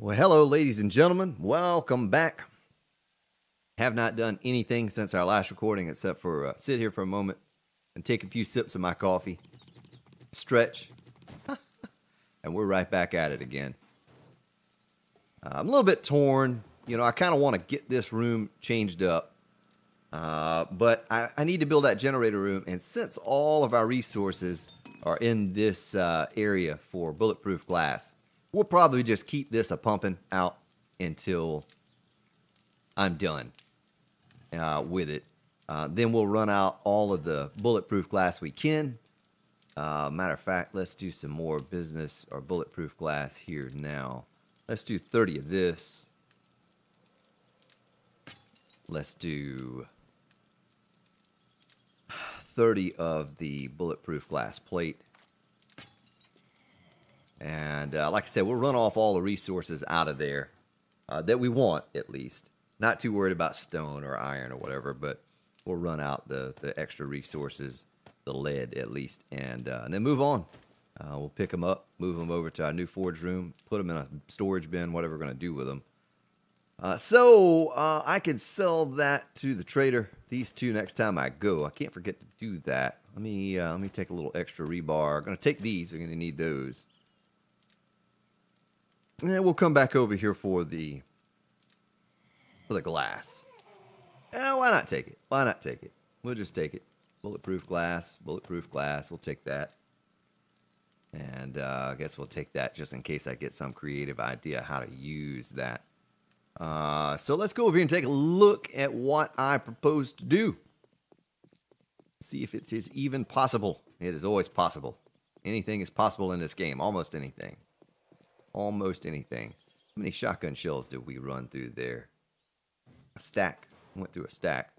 Well, hello, ladies and gentlemen. Welcome back. Have not done anything since our last recording except for sit here for a moment and take a few sips of my coffee, stretch, and we're right back at it again. I'm a little bit torn. You know, I kind of want to get this room changed up, but I need to build that generator room. And since all of our resources are in this area for bulletproof glass, we'll probably just keep this pumping out until I'm done with it. Then we'll run out all of the bulletproof glass we can. Matter of fact, let's do some more business or bulletproof glass here now. Let's do 30 of this. Let's do 30 of the bulletproof glass plate. And like I said, we'll run off all the resources out of there that we want, at least. Not too worried about stone or iron or whatever, but we'll run out the extra resources, the lead at least, and then move on. We'll pick them up, move them over to our new forge room, put them in a storage bin, whatever we're going to do with them. So I can sell that to the trader, these two, next time I go. I can't forget to do that. Let me take a little extra rebar. I'm going to take these. We're going to need those. And we'll come back over here for the glass. Why not take it? Why not take it? We'll just take it. Bulletproof glass, bulletproof glass. We'll take that. And I guess we'll take that just in case I get some creative idea how to use that. So let's go over here and take a look at what I propose to do. See if it is even possible. It is always possible. Anything is possible in this game. Almost anything. Almost anything. How many shotgun shells did we run through there? A stack. Went through a stack.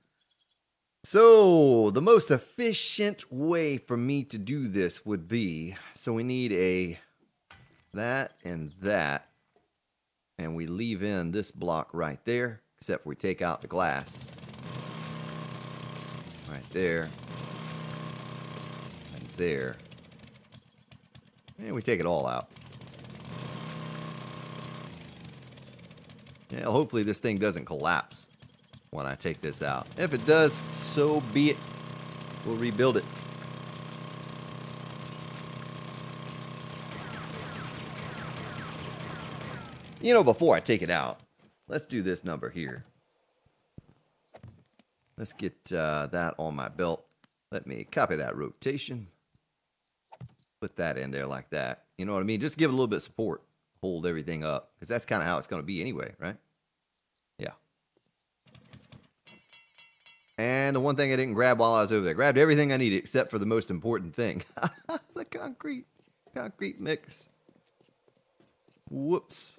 So, the most efficient way for me to do this would be, so we need that and that. And we leave in this block right there, except we take out the glass. Right there. And there. And we take it all out. Yeah, hopefully this thing doesn't collapse when I take this out. If it does, so be it. We'll rebuild it. You know, before I take it out, let's do this number here. Let's get that on my belt. Let me copy that rotation. Put that in there like that. You know what I mean? Just give it a little bit of support. Hold everything up, because that's kind of how it's going to be anyway, right? Yeah. And the one thing I didn't grab while I was over there, grabbed everything I needed except for the most important thing. The concrete mix. Whoops.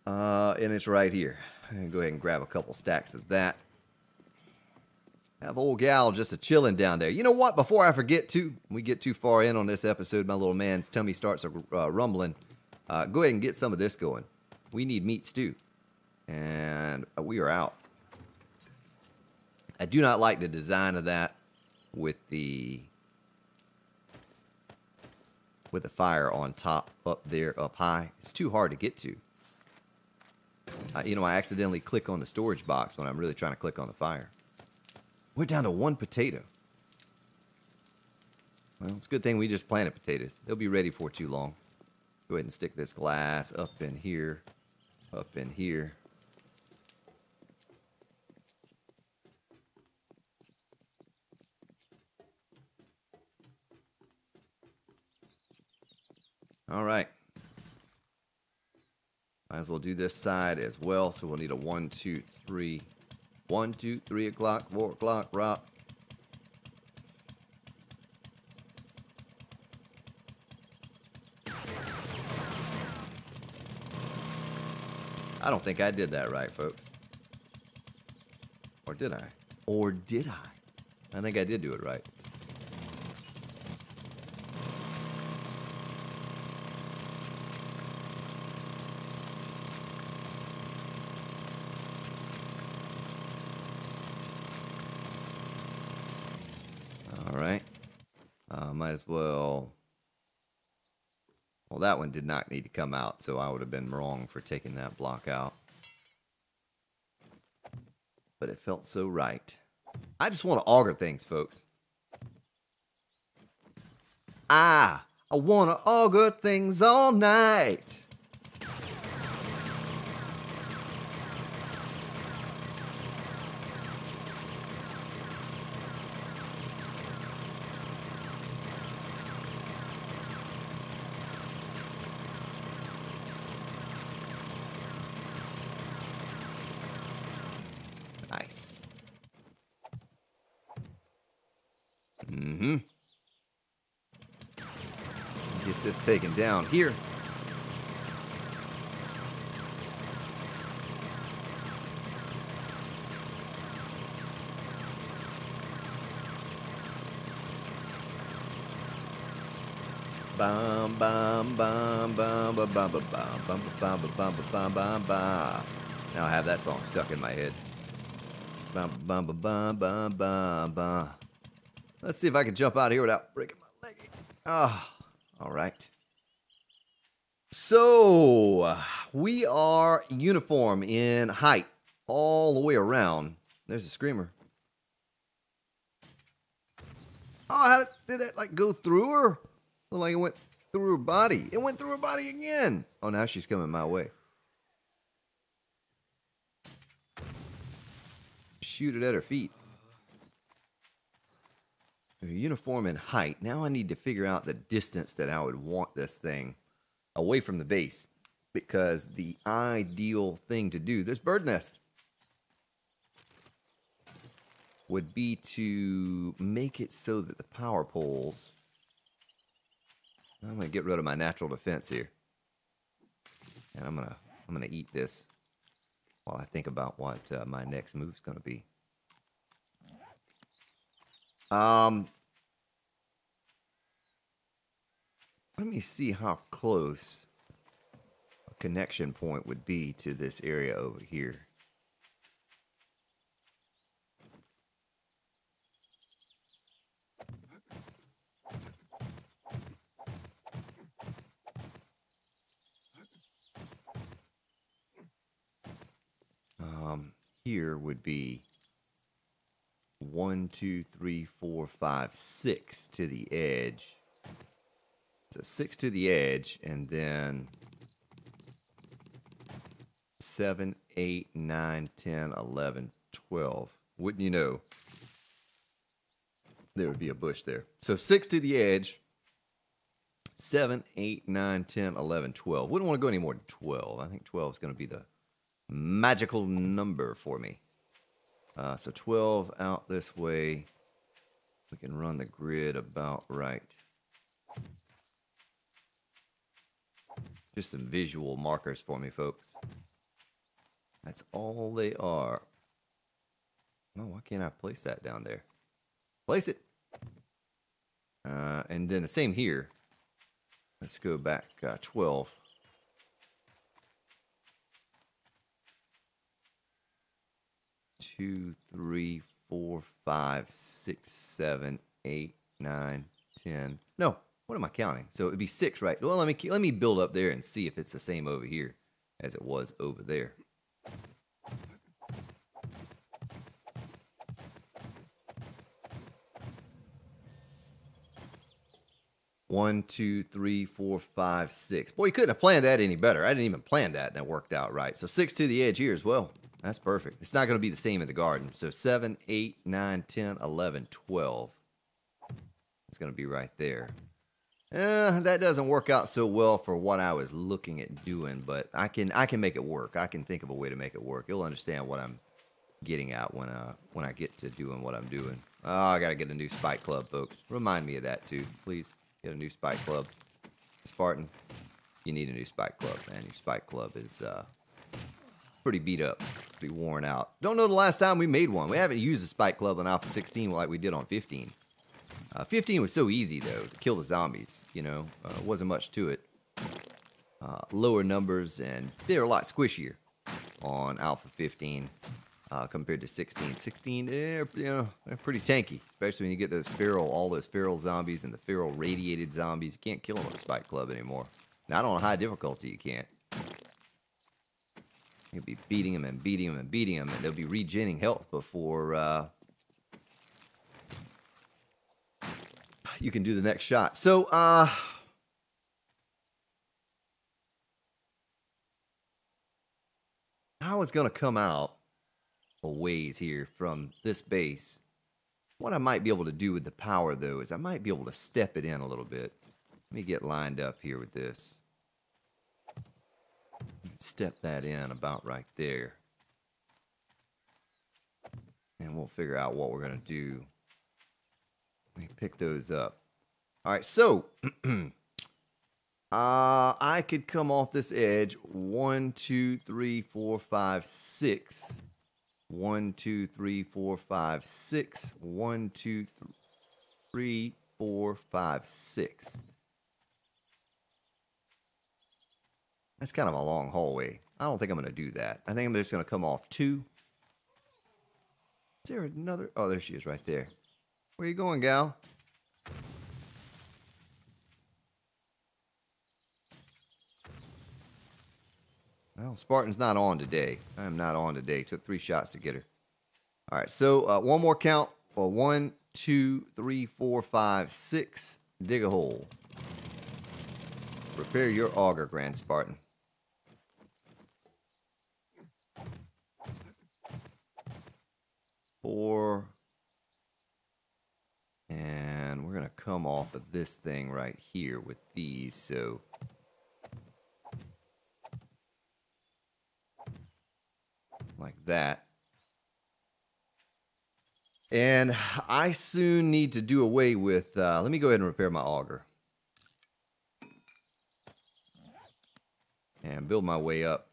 And it's right here. I'm going to go ahead and grab a couple stacks of that. Have old gal just a-chilling down there. You know what? Before I forget to, we get too far in on this episode, my little man's tummy starts rumbling. Go ahead and get some of this going. We need meat stew. And we are out. I do not like the design of that with the fire on top, up there, up high. It's too hard to get to. You know, I accidentally click on the storage box when I'm really trying to click on the fire. We're down to one potato. Well, it's a good thing we just planted potatoes. They'll be ready for too long. Go ahead and stick this glass up in here. Up in here. All right. Might as well do this side as well. So we'll need a 1, 2, 3. 1, 2, 3 o'clock, 4 o'clock, rock. I don't think I did that right, folks. Or did I? Or did I? I think I did do it right. All right. Might as well Well, that one did not need to come out, so I would have been wrong for taking that block out. But it felt so right. I just want to auger things, folks. I want to auger things all night. Nice. Get this taken down here. Bum bum bum bum bum bum bum bum bum bum bum bum bum. Now I have that song stuck in my head. Bum bum bum bum bum bum bum. Let's see if I can jump out here without breaking my leg. Ah, all right. So we are uniform in height all the way around. There's a screamer. Oh, how did it like go through her? Looked like it went through her body. It went through her body again. Oh, now she's coming my way. Shoot it at her feet. Uniform in height. Now I need to figure out the distance that I would want this thing away from the base. Because the ideal thing to do, this bird nest, would be to make it so that the power poles... I'm going to get rid of my natural defense here. And I'm gonna eat this while I think about what my next move's going to be. Let me see how close a connection point would be to this area over here. Here would be 1, 2, 3, 4, 5, 6 to the edge. So 6 to the edge, and then 7, 8, 9, 10, 11, 12. Wouldn't you know? There would be a bush there. So 6 to the edge, 7, 8, 9, 10, 11, 12. Wouldn't want to go any more than 12. I think 12 is going to be the magical number for me. So 12 out this way. We can run the grid about right. Just some visual markers for me, folks. That's all they are. Oh, why can't I place that down there? Place it. And then the same here. Let's go back 12. 2, 3, 4, 5, 6, 7, 8, 9, 10. No, what am I counting? So it'd be 6, right? Well, let me build up there and see if it's the same over here as it was over there. One, 2, 3, 4, 5, 6. Boy, you couldn't have planned that any better. I didn't even plan that, and it worked out right. So 6 to the edge here as well. That's perfect. It's not going to be the same in the garden. So 7, 8, 9, 10, 11, 12. It's going to be right there. That doesn't work out so well for what I was looking at doing, but I can make it work. I can think of a way to make it work. You'll understand what I'm getting at when I get to doing what I'm doing. Oh, I got to get a new spike club, folks. Remind me of that too, please. Get a new spike club. Spartan, you need a new spike club, man. Your spike club is pretty beat up, pretty worn out. Don't know the last time we made one. We haven't used a spike club on Alpha 16 like we did on 15. 15 was so easy, though, to kill the zombies, you know. Wasn't much to it. Lower numbers, and they're a lot squishier on Alpha 15 compared to 16. 16, they're pretty tanky, especially when you get those all those feral zombies and the feral radiated zombies. You can't kill them with a spike club anymore. Not on a high difficulty, you can't. You'll be beating them and beating them and beating them, and they'll be regenerating health before you can do the next shot. So, I was going to come out a ways here from this base. What I might be able to do with the power, though, is I might be able to step it in a little bit. Let me get lined up here with this. Step that in about right there. And we'll figure out what we're going to do. Let me pick those up. All right, so I could come off this edge. 1, 2, 3, 4, 5, 6. 1, 2, 3, 4, 5, 6. 1, 2, 3, 4, 5, 6. That's kind of a long hallway. I don't think I'm going to do that. I think I'm just going to come off 2. Is there another? Oh, there she is right there. Where you going, gal? Well, Spartan's not on today. I am not on today. Took 3 shots to get her. All right, so one more count. 1, 2, 3, 4, 5, 6. Dig a hole. Prepare your auger, Grand Spartan. Four. And we're going to come off of this thing right here with these, so like that. And I soon need to do away with, let me go ahead and repair my auger. And build my way up.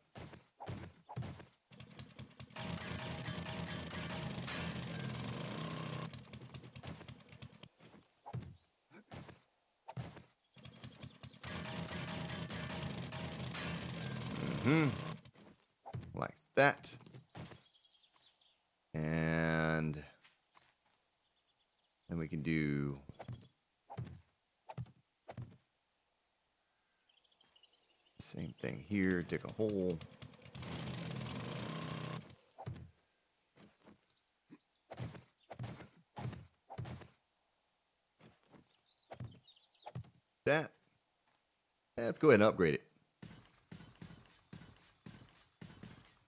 Like that. And then we can do same thing here. Dig a hole. That. Let's go ahead and upgrade it.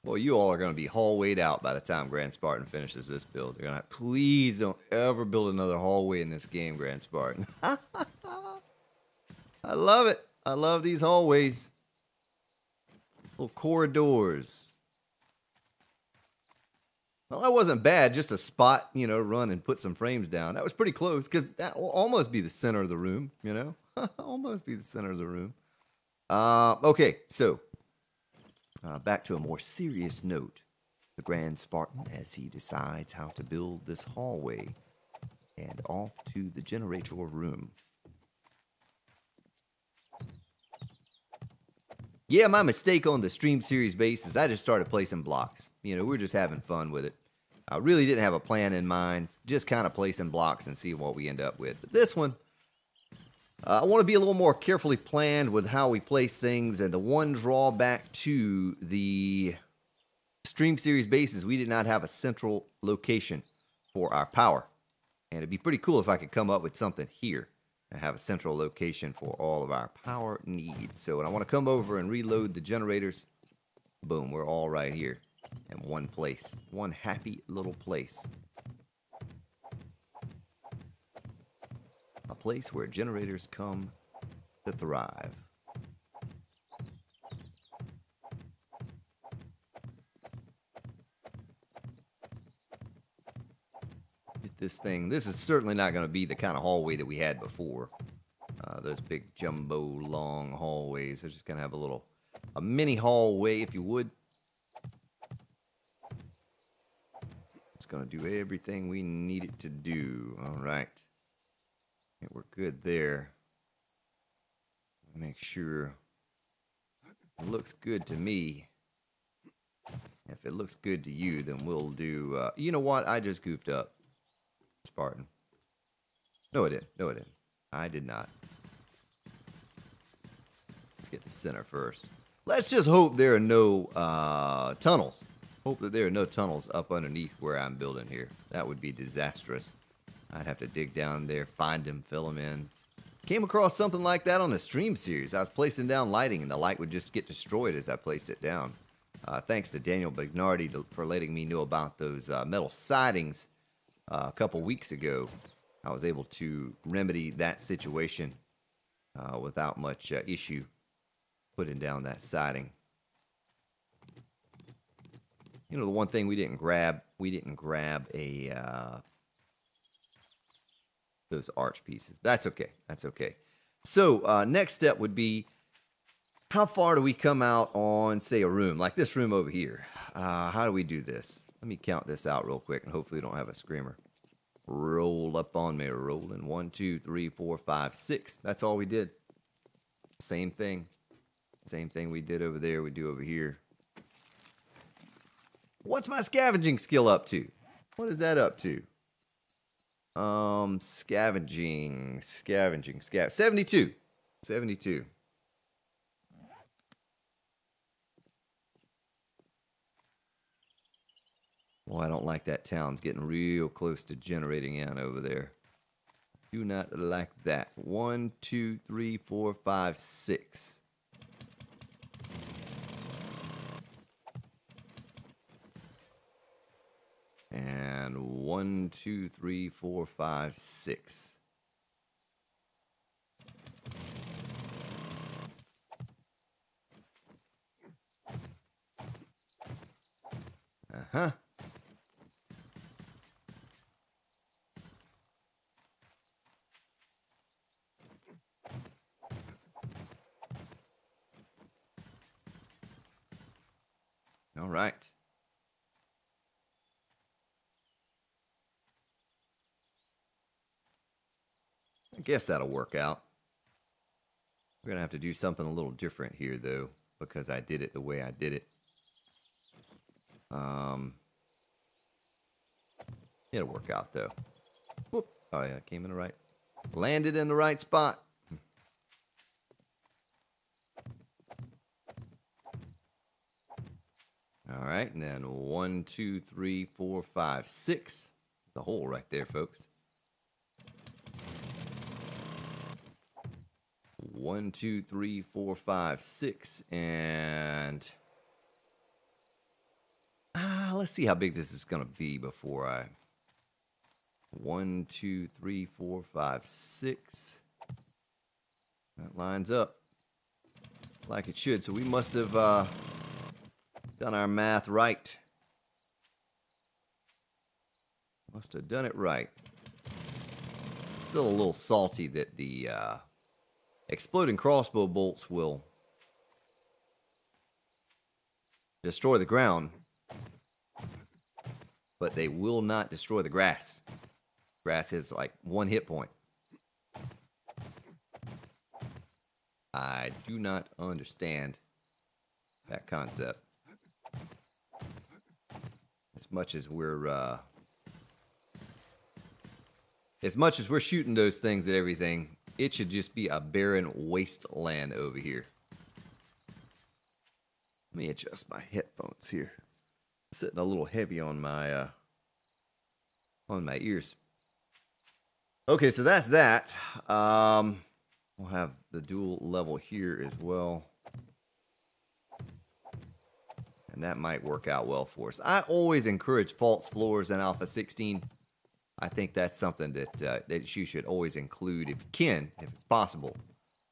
Well, you all are going to be hallwayed out by the time Grand Spartan finishes this build. You're going to, please don't ever build another hallway in this game, Grand Spartan. I love it. I love these hallways. Little corridors. Well, that wasn't bad. Just a spot, you know, run and put some frames down. That was pretty close because that will almost be the center of the room, you know. Almost be the center of the room. Okay, so back to a more serious note. The Grand Spartan, as he decides how to build this hallway, and off to the generator room. Yeah, my mistake on the stream series base is I just started placing blocks. You know, we're just having fun with it. I really didn't have a plan in mind, just kind of placing blocks and see what we end up with. But this one, I want to be a little more carefully planned with how we place things, and the one drawback to the stream series base is we did not have a central location for our power. And it'd be pretty cool if I could come up with something here and have a central location for all of our power needs. So when I want to come over and reload the generators, boom, we're all right here in one place. One happy little place. A place where generators come to thrive. Get this thing. This is certainly not going to be the kind of hallway that we had before. Those big jumbo long hallways. They're just going to have a mini hallway, if you would. It's going to do everything we need it to do. All right. Okay, we're good there. Make sure it looks good to me. If it looks good to you, then we'll do... you know what? I just goofed up. Spartan. No, I didn't. No, I didn't. I did not. Let's get the center first. Let's just hope there are no tunnels. Hope that there are no tunnels up underneath where I'm building here. That would be disastrous. I'd have to dig down there, find them, fill them in. Came across something like that on a stream series. I was placing down lighting and the light would just get destroyed as I placed it down. Thanks to Daniel Bignardi for letting me know about those metal sidings a couple weeks ago. I was able to remedy that situation without much issue putting down that siding. You know, the one thing we didn't grab a those arch pieces. That's okay. That's okay. So next step would be, how far do we come out on, say, a room like this room over here? How do we do this? Let me count this out real quick, and hopefully we don't have a screamer. Roll up on me, rolling. 1, 2, 3, 4, 5, 6. That's all we did. Same thing. Same thing we did over there, we do over here. What's my scavenging skill up to? What is that up to? Scavenging. 72. 72. Well, I don't like that town's getting real close to generating in over there. Do not like that. 1, 2, 3, 4, 5, 6. And 1, 2, 3, 4, 5, 6. Uh-huh. All right. I guess that'll work out. We're going to have to do something a little different here, though, because I did it the way I did it. It'll work out, though. Whoop. Oh, yeah, came in the right. Landed in the right spot. All right, and then 1, 2, 3, 4, 5, 6. There's a hole right there, folks. 1, 2, 3, 4, 5, 6, and let's see how big this is gonna be before I. 1, 2, 3, 4, 5, 6. That lines up like it should. So we must have done our math right. Must have done it right. Still a little salty that the exploding crossbow bolts will destroy the ground, but they will not destroy the grass. Grass has like 1 hit point. I do not understand that concept. As much as we're shooting those things at everything, it should just be a barren wasteland over here. Let me adjust my headphones here. Sitting a little heavy on my ears. Okay, so that's that. We'll have the dual level here as well. And that might work out well for us. I always encourage false floors in Alpha 16. I think that's something that you should always include if you can, if it's possible.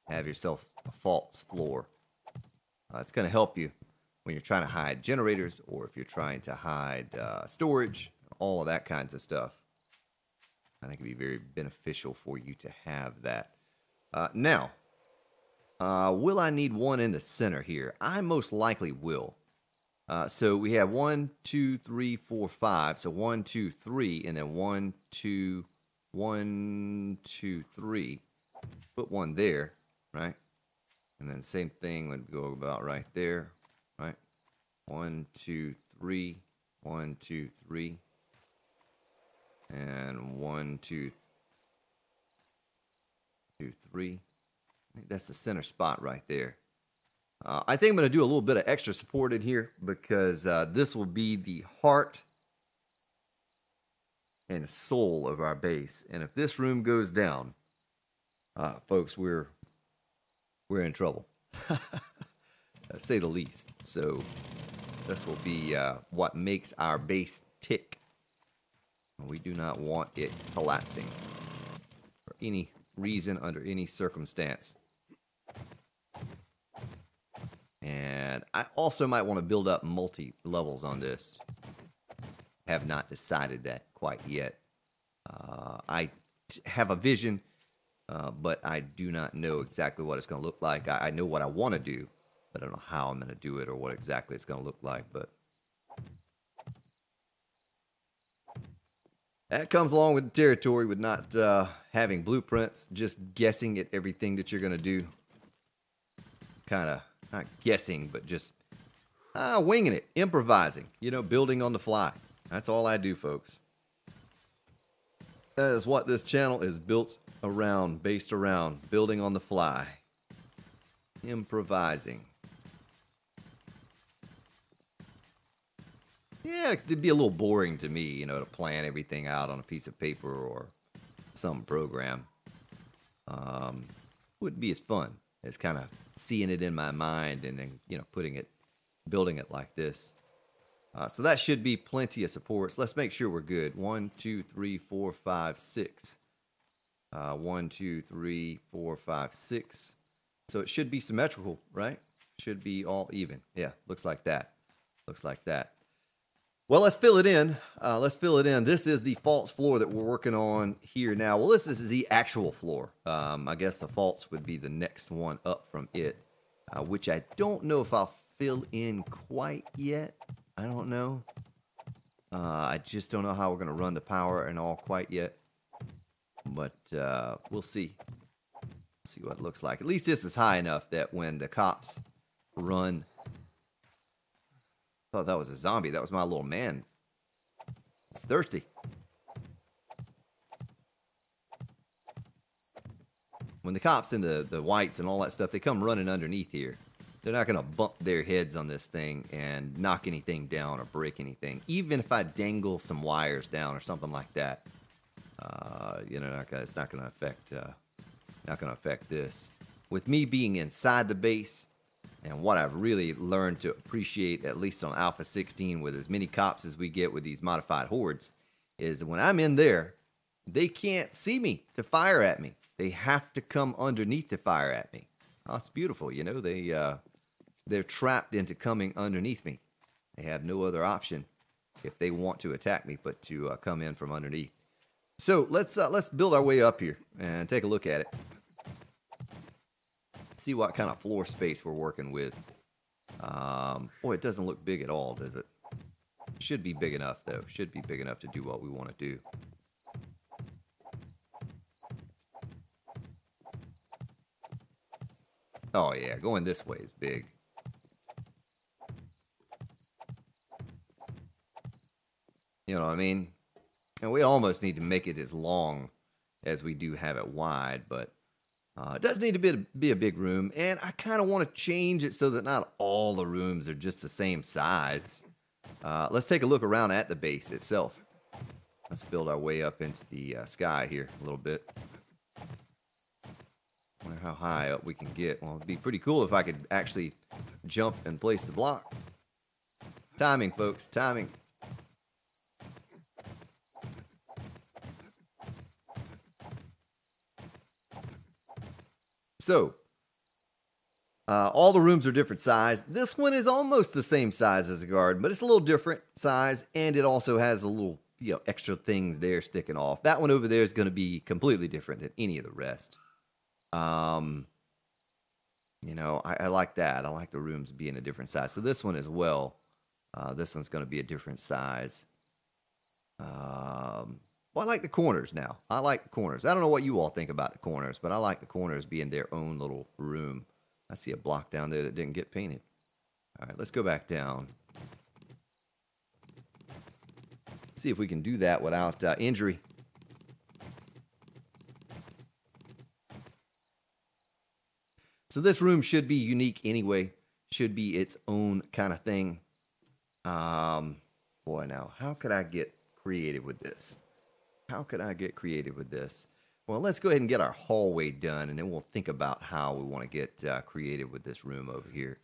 Have yourself a false floor. It's going to help you when you're trying to hide generators, or if you're trying to hide storage, all of that kinds of stuff. I think it'd be very beneficial for you to have that. Now, will I need one in the center here? I most likely will. So we have 1, 2, 3, 4, 5. So 1, 2, 3, and then 1, 2, 1, 2, 3. Put one there, right? And then same thing would go about right there, right? 1, 2, 3, 1, 2, 3, and 1, 2, 2, 3. I think that's the center spot right there. I think I'm going to do a little bit of extra support in here because this will be the heart and soul of our base. And if this room goes down, folks, we're in trouble, to say the least. So this will be what makes our base tick. We do not want it collapsing for any reason, under any circumstance. And I also might want to build up multi-levels on this. Have not decided that quite yet. I have a vision, but I do not know exactly what it's going to look like. I know what I want to do, but I don't know how I'm going to do it or what exactly it's going to look like. But that comes along with the territory, with not having blueprints, just guessing at everything that you're going to do. Kind of, not guessing, but just winging it, improvising, you know, building on the fly. That's all I do, folks. That is what this channel is built around, based around, building on the fly. Improvising. Yeah, it'd be a little boring to me, you know, to plan everything out on a piece of paper or some program. Wouldn't be as fun as kind of seeing it in my mind and then, you know, building it like this. So that should be plenty of supports. Let's make sure we're good. 1, 2, 3, 4, 5, 6. 1, 2, 3, 4, 5, 6. So it should be symmetrical, right? Should be all even. Yeah, looks like that. Looks like that. Well, let's fill it in. This is the false floor that we're working on here now. Well, this is the actual floor. I guess the false would be the next one up from it, which I don't know if I'll fill in quite yet. I don't know. I just don't know how we're going to run the power and all quite yet. But we'll see. See what it looks like. At least this is high enough that when the cops run... I thought that was a zombie. That was my little man. It's thirsty. When the cops and the whites and all that stuff, they come running underneath here. They're not going to bump their heads on this thing and knock anything down or break anything. Even if I dangle some wires down or something like that, you know, it's not going to affect this. With me being inside the base, and what I've really learned to appreciate, at least on Alpha 16, with as many cops as we get with these modified hordes, is when I'm in there, they can't see me to fire at me. They have to come underneath to fire at me. Oh, it's beautiful, you know. They're trapped into coming underneath me. They have no other option if they want to attack me but to come in from underneath. So let's build our way up here and take a look at it. See what kind of floor space we're working with. Boy, it doesn't look big at all, does it? Should be big enough, though. Should be big enough to do what we want to do. Oh, yeah, going this way is big. You know what I mean? And we almost need to make it as long as we do have it wide, but it does need to be a big room, and I kind of want to change it so that not all the rooms are just the same size. Let's take a look around at the base itself. Let's build our way up into the sky here a little bit. Wonder how high up we can get. Well, it'd be pretty cool if I could actually jump and place the block. Timing, folks, timing. So, all the rooms are different size. This one is almost the same size as the garden, but it's a little different size, and it also has a little, you know, extra things there sticking off. That one over there is going to be completely different than any of the rest. You know, I like that. I like the rooms being a different size. So this one as well. This one's going to be a different size. Well, I like the corners now. I like the corners. I don't know what you all think about the corners, but I like the corners being their own little room. I see a block down there that didn't get painted. All right, let's go back down. See if we can do that without injury. So this room should be unique anyway. should be its own kind of thing. Boy, now, how could I get creative with this? How could I get creative with this? Well, let's go ahead and get our hallway done, and then we'll think about how we want to get creative with this room over here.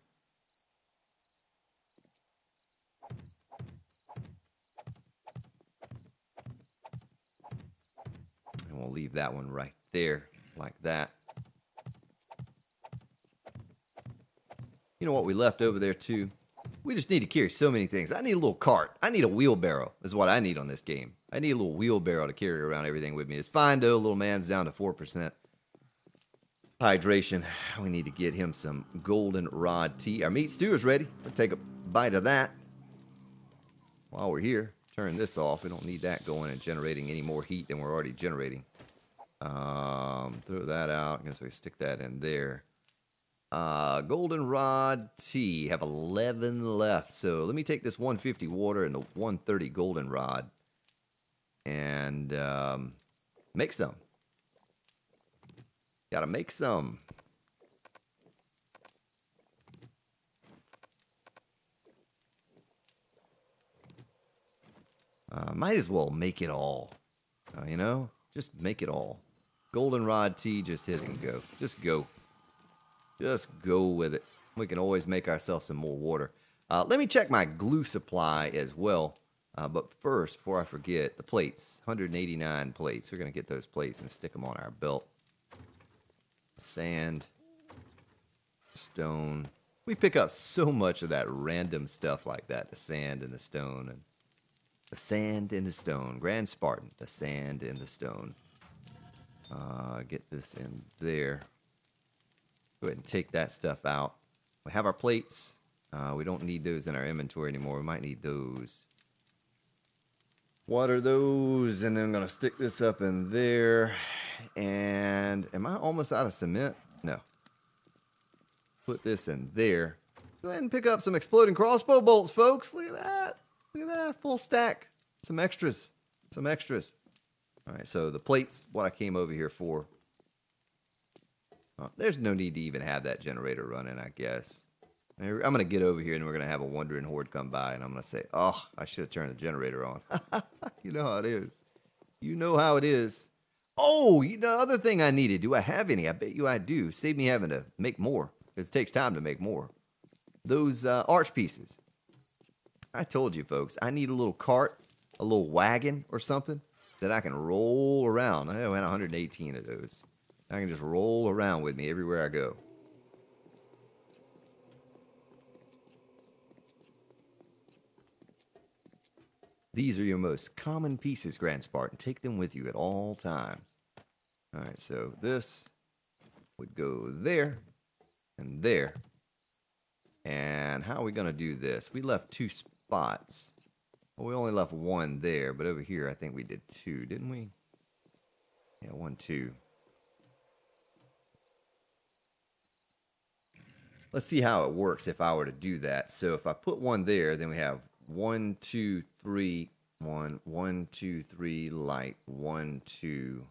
And we'll leave that one right there, like that. You know what we left over there, too? We just need to carry so many things. I need a little cart. I need a wheelbarrow is what I need on this game. I need a little wheelbarrow to carry around everything with me. It's fine, though. Little man's down to 4% hydration. We need to get him some goldenrod tea. Our meat stew is ready. We'll take a bite of that. While we're here, turn this off. We don't need that going and generating any more heat than we're already generating. Throw that out. I guess we stick that in there. Goldenrod tea. Have 11 left. So let me take this 150 water and the 130 goldenrod and make some. Gotta make some. Might as well make it all. You know? Just make it all. Goldenrod tea, just hit and go. Just go. Just go with it. We can always make ourselves some more water. Let me check my glue supply as well. But first, before I forget, the plates. 189 plates. We're going to get those plates and stick them on our belt. Sand. Stone. We pick up so much of that random stuff like that. The sand and the stone. And the sand and the stone. Grand Spartan. The sand and the stone. Get this in there. Go ahead and take that stuff out. We have our plates. We don't need those in our inventory anymore. We might need those. Water those, and then I'm going to stick this up in there. And am I almost out of cement? No. Put this in there. Go ahead and pick up some exploding crossbow bolts, folks. Look at that. Look at that. Full stack. Some extras. Some extras. All right, so the plates, what I came over here for. There's no need to even have that generator running, I guess. I'm going to get over here and we're going to have a wandering horde come by and I'm going to say, oh, I should have turned the generator on. You know how it is. You know how it is. Oh, the other thing I needed. Do I have any? I bet you I do. Save me having to make more because it takes time to make more. Those arch pieces. I told you, folks, I need a little cart, a little wagon or something that I can roll around. I had 118 of those. I can just roll around with me everywhere I go. These are your most common pieces, Grand Spartan. Take them with you at all times. All right, so this would go there and there. And how are we going to do this? We left 2 spots. Well, we only left 1 there, but over here I think we did 2, didn't we? Yeah, 1, 2. Let's see how it works if I were to do that. So if I put 1 there, then we have 1, 2, 3, 1, 1, 2, 3, light, 1, 2.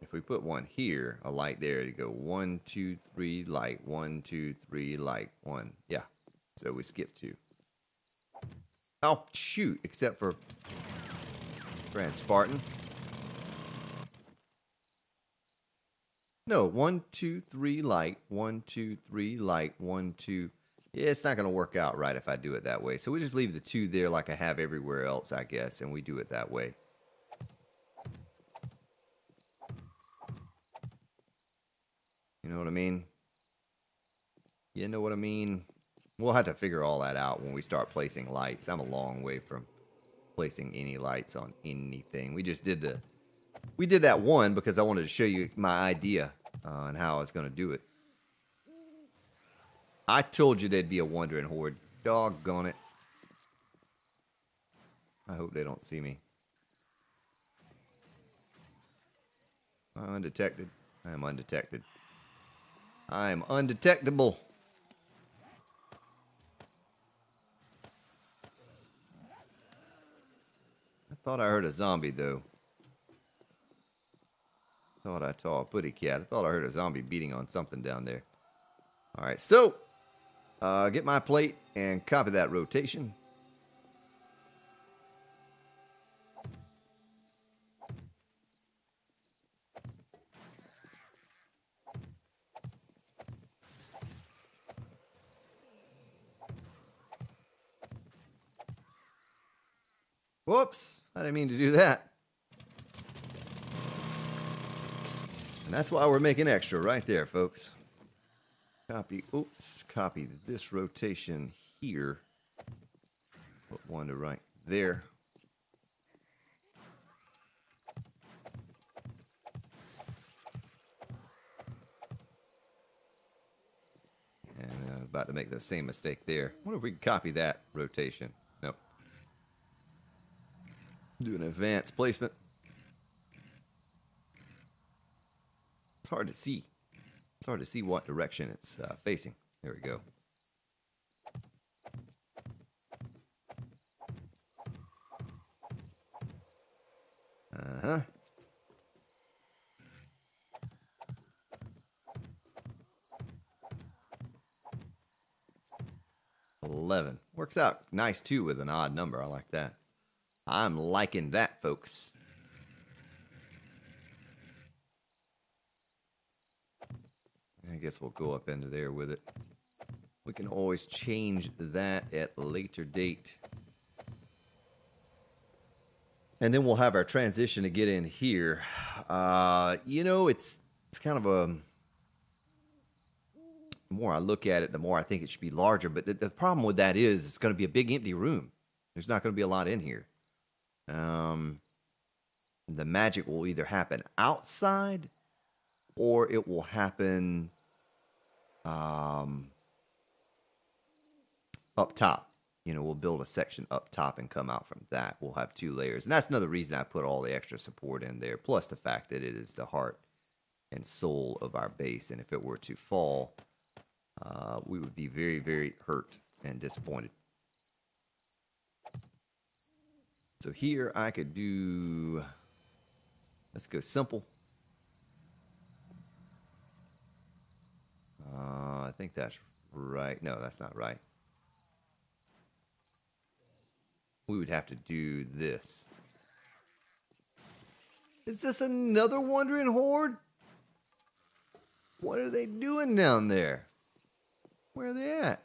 If we put 1 here, a light there, you go 1, 2, 3, light, 1, 2, 3, light, 1. Yeah, so we skip 2. Oh, shoot, except for Grand Spartan. No, 1, 2, 3, light, 1, 2, 3, light, 1, 2. Yeah, it's not going to work out right if I do it that way. So we just leave the 2 there like I have everywhere else, I guess, and we do it that way. You know what I mean? You know what I mean? We'll have to figure all that out when we start placing lights. I'm a long way from placing any lights on anything. We just did that one because I wanted to show you my idea on how I was going to do it. I told you there'd be a wandering horde. Doggone it. I hope they don't see me. I'm undetected. I am undetected. I am undetectable. I thought I heard a zombie, though. Thought I saw a putty cat. I thought I heard a zombie beating on something down there. All right, so get my plate and copy that rotation. Whoops, I didn't mean to do that. And that's why we're making extra right there, folks. Copy, oops, copy this rotation here. Put one to right there. And I was about to make the same mistake there. I wonder if we can copy that rotation. Nope. Do an advanced placement. It's hard to see. It's hard to see what direction it's facing. There we go. Uh-huh. $11. Works out nice too with an odd number. I like that. I'm liking that, folks. I guess we'll go up into there with it. We can always change that at a later date. And then we'll have our transition to get in here. You know, it's kind of a... The more I look at it, the more I think it should be larger. But the problem with that is it's going to be a big empty room. There's not going to be a lot in here. The magic will either happen outside or it will happen up top. You know, we'll build a section up top and come out from that. We'll have 2 layers. And that's another reason I put all the extra support in there. Plus the fact that it is the heart and soul of our base. And if it were to fall, we would be very, very hurt and disappointed. So here I could do... Let's go simple. I think that's right. No, that's not right. We would have to do this. Is this another wandering horde? What are they doing down there? Where are they at?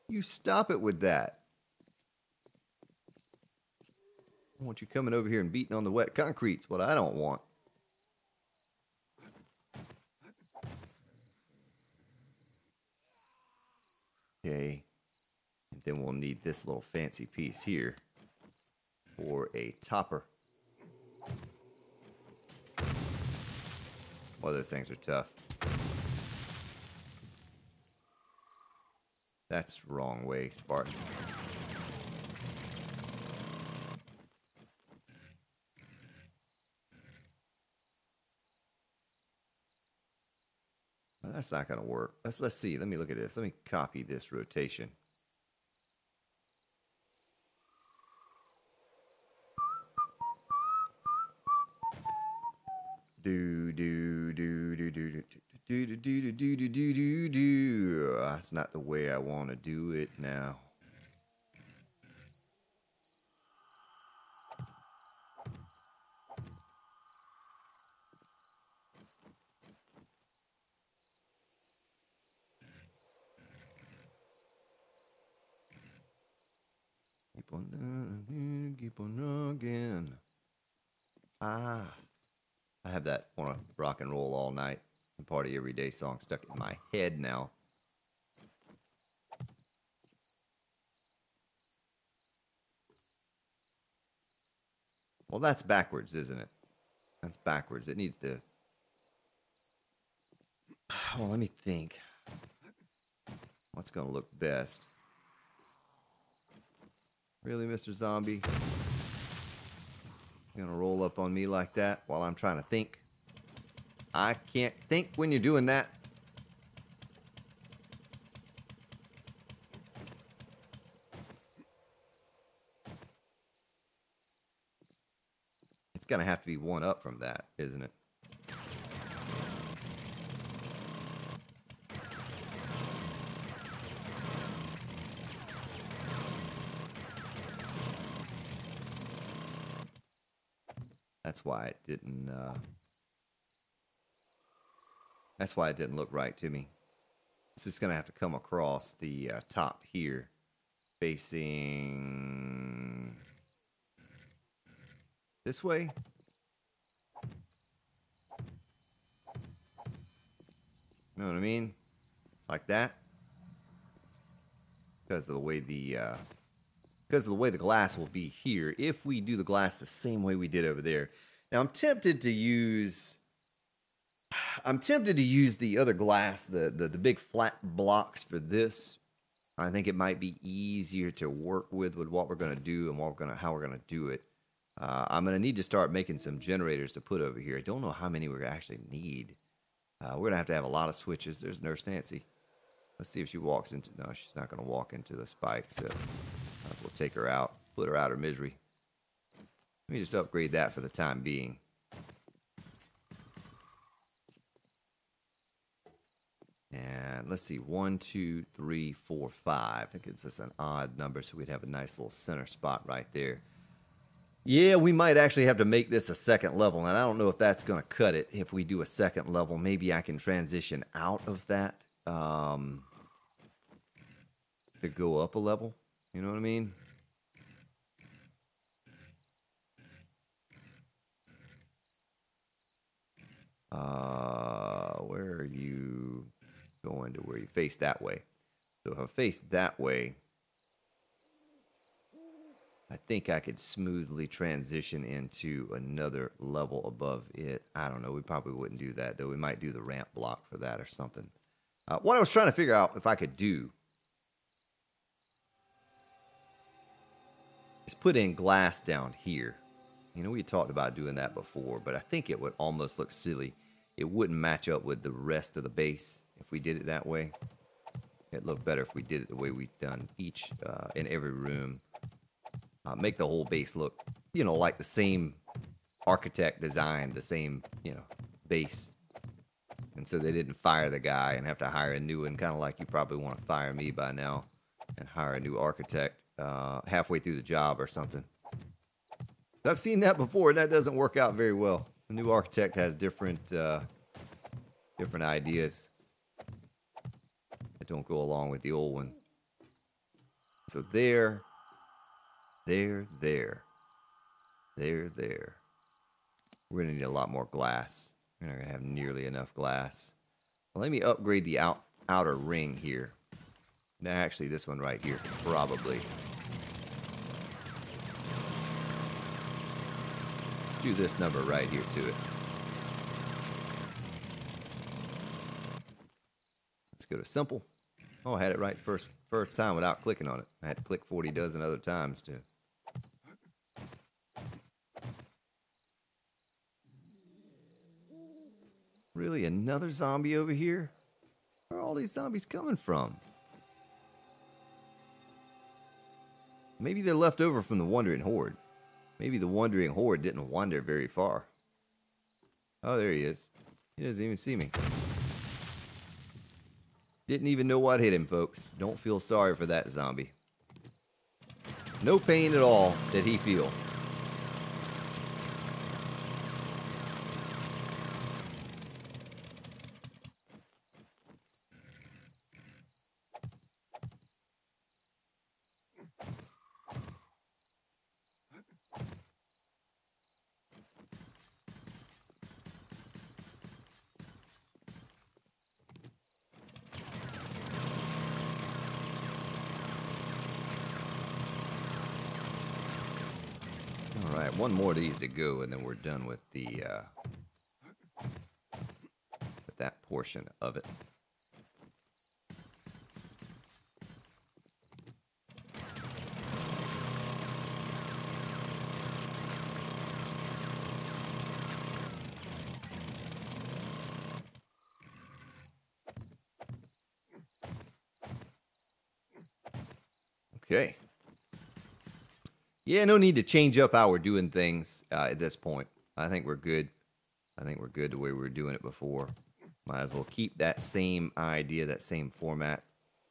You stop it with that. I want you coming over here and beating on the wet concrete. It's what I don't want. Okay. And then we'll need this little fancy piece here for a topper. Boy, those things are tough. That's wrong way, Spark. Well, that's not going to work. Let's see. Let me look at this. Let me copy this rotation. That's not the way I want to do it now. Keep on again. I have that on a rock and roll all night and party every day song stuck in my head now. Well, that's backwards, isn't it? That's backwards. It needs to... Well, let me think. What's going to look best? Really, Mr. Zombie? You're gonna roll up on me like that while I'm trying to think? I can't think when you're doing that. It's going to have to be one up from that, isn't it? That's why it didn't. That's why it didn't look right to me. It's just going to have to come across the top here, facing this way. You know what I mean? Like that. Because of the way the glass will be here. If we do the glass the same way we did over there. Now I'm tempted to use the other glass, the big flat blocks for this. I think it might be easier to work with what we're going to do and how we're going to do it. I'm going to need to start making some generators to put over here. I don't know how many we're going to actually need. We're going to have a lot of switches. There's Nurse Nancy. Let's see if she walks into... No, she's not going to walk into the spike, so might as well take her out. Put her out of misery. Let me just upgrade that for the time being. And let's see, 1, 2, 3, 4, 5. That gives us an odd number, so we'd have a nice little center spot right there. Yeah, we might actually have to make this a second level, and I don't know if that's going to cut it. If we do a second level, maybe I can transition out of that to go up a level. You know what I mean? Where are you going to where you face that way? So if I face that way, I think I could smoothly transition into another level above it. I don't know. We probably wouldn't do that, though. We might do the ramp block for that or something. What I was trying to figure out if I could do is put in glass down here. You know, we talked about doing that before, but I think it would almost look silly. It wouldn't match up with the rest of the base if we did it that way. It'd look better if we did it the way we've done each in every room. Make the whole base look, you know, like the same architect design, the same, you know, base. And so they didn't fire the guy and have to hire a new one, kind of like you probably want to fire me by now and hire a new architect halfway through the job or something. I've seen that before, and that doesn't work out very well. The new architect has different ideas that don't go along with the old one. So there. We're going to need a lot more glass. We're not going to have nearly enough glass. Well, let me upgrade the outer ring here. Now, actually, this one right here, probably. Do this number right here to it. Let's go to simple. Oh, I had it right first time without clicking on it. I had to click 40 dozen other times to... Really, another zombie over here? Where are all these zombies coming from? Maybe they're left over from the Wandering Horde. Maybe the Wandering Horde didn't wander very far. Oh, there he is. He doesn't even see me. Didn't even know what hit him, folks. Don't feel sorry for that zombie. No pain at all did he feel. All right, one more of these to go, and then we're done with the with that portion of it. Okay. Yeah, no need to change up how we're doing things at this point. I think we're good. I think we're good the way we were doing it before. Might as well keep that same idea, that same format.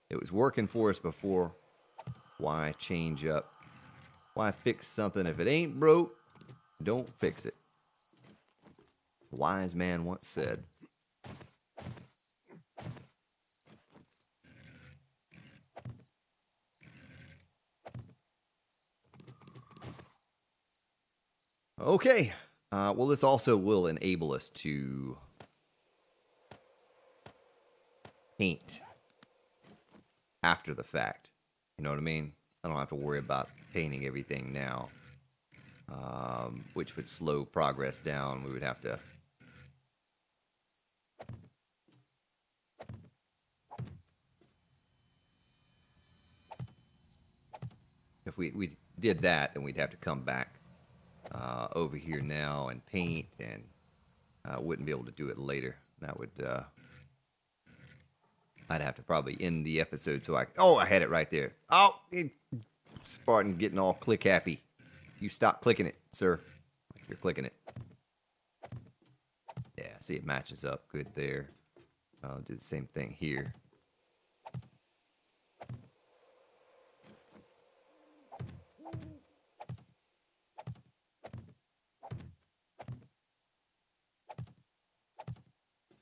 It was working for us before. Why change up? Why fix something? If it ain't broke, don't fix it. A wise man once said. Okay. Well, this also will enable us to paint after the fact. You know what I mean? I don't have to worry about painting everything now, which would slow progress down. We would have to... If we did that, then we'd have to come back over here now and paint, and wouldn't be able to do it later. That would... I'd have to probably end the episode so I... Oh, I had it right there. Oh, Spartan getting all click happy. You stop clicking it, sir. You're clicking it. Yeah, see, it matches up good there. I'll do the same thing here.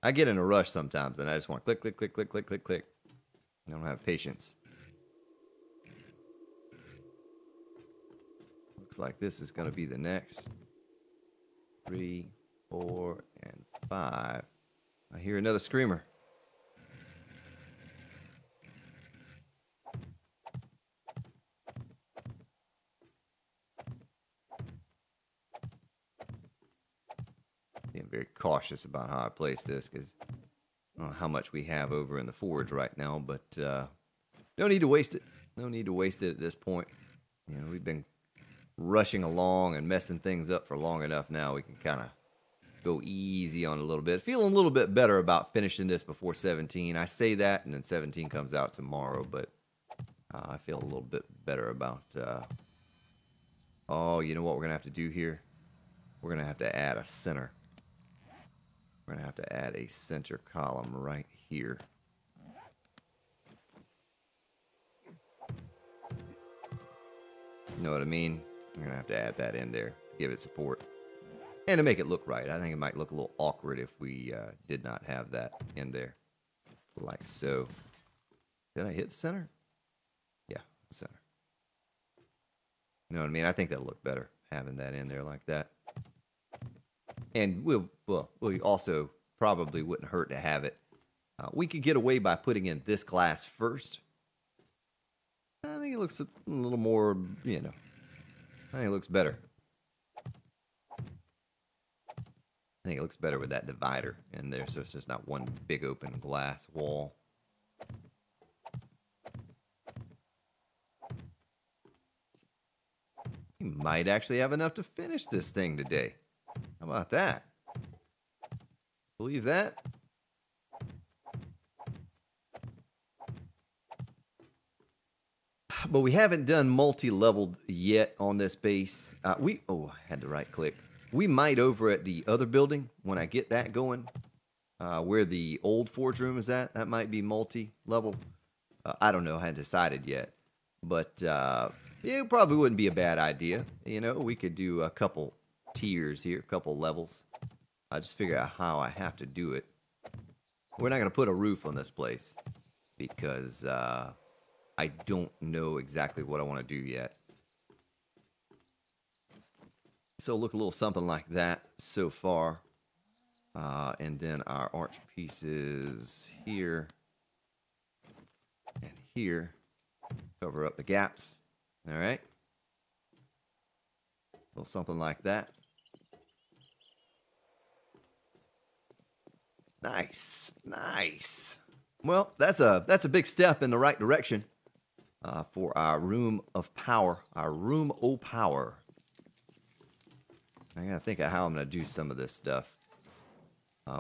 I get in a rush sometimes, and I just want to click, click, click, click, click, click, click. I don't have patience. Looks like this is going to be the next. 3, 4, and 5. I hear another screamer. Being very cautious about how I place this, because I don't know how much we have over in the forge right now, but no need to waste it. No need to waste it at this point. You know, we've been rushing along and messing things up for long enough now. We can kind of go easy on it a little bit. Feeling a little bit better about finishing this before 17. I say that, and then 17 comes out tomorrow, but I feel a little bit better about... Oh, you know what we're going to have to do here? We're going to have to add a center. We're going to have to add a center column right here. You know what I mean? We're going to have to add that in there, give it support. And to make it look right. I think it might look a little awkward if we did not have that in there. Like so. Did I hit center? Yeah, center. You know what I mean? I think that'll look better, having that in there like that. And we also probably wouldn't hurt to have it. We could get away by putting in this glass first. I think it looks a little more, you know, I think it looks better. I think it looks better with that divider in there, so it's just not one big open glass wall. We might actually have enough to finish this thing today. How about that? Believe that? But we haven't done multi-leveled yet on this base. I had to right-click. We might over at the other building, when I get that going, where the old forge room is at. That might be multi-level. I don't know. I hadn't decided yet. But yeah, it probably wouldn't be a bad idea. You know, we could do a couple tiers here, a couple levels. I just figure out how I have to do it. We're not going to put a roof on this place because I don't know exactly what I want to do yet. So look a little something like that so far. And then our arch pieces here and here. Cover up the gaps. All right. A little something like that. Nice. Nice. Well, that's a big step in the right direction for our room of power. Our room o' power. I gotta think of how I'm gonna do some of this stuff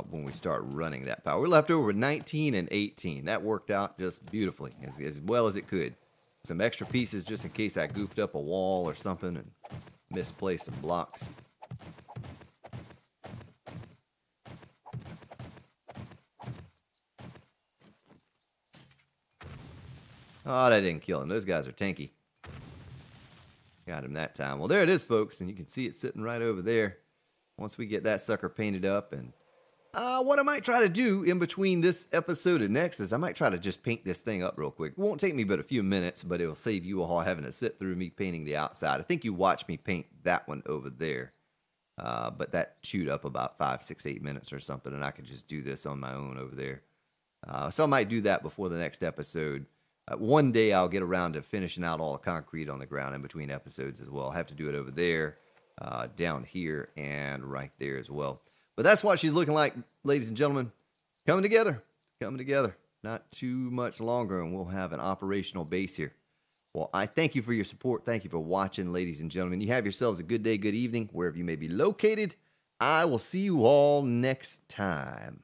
when we start running that power. We're left over with 19 and 18. That worked out just beautifully, as well as it could. Some extra pieces just in case I goofed up a wall or something and misplaced some blocks. Oh, that didn't kill him. Those guys are tanky. Got him that time. Well, there it is, folks, and you can see it sitting right over there. Once we get that sucker painted up, and what I might try to do in between this episode and next is I might try to just paint this thing up real quick. It won't take me but a few minutes, but it'll save you all having to sit through me painting the outside. I think you watched me paint that one over there, but that chewed up about 5, 6, 8 minutes or something, and I could just do this on my own over there. So I might do that before the next episode. One day I'll get around to finishing out all the concrete on the ground in between episodes as well. I'll have to do it over there, down here, and right there as well. But that's what she's looking like, ladies and gentlemen. It's coming together. It's coming together. Not too much longer, and we'll have an operational base here. Well, I thank you for your support. Thank you for watching, ladies and gentlemen. You have yourselves a good day, good evening, wherever you may be located. I will see you all next time.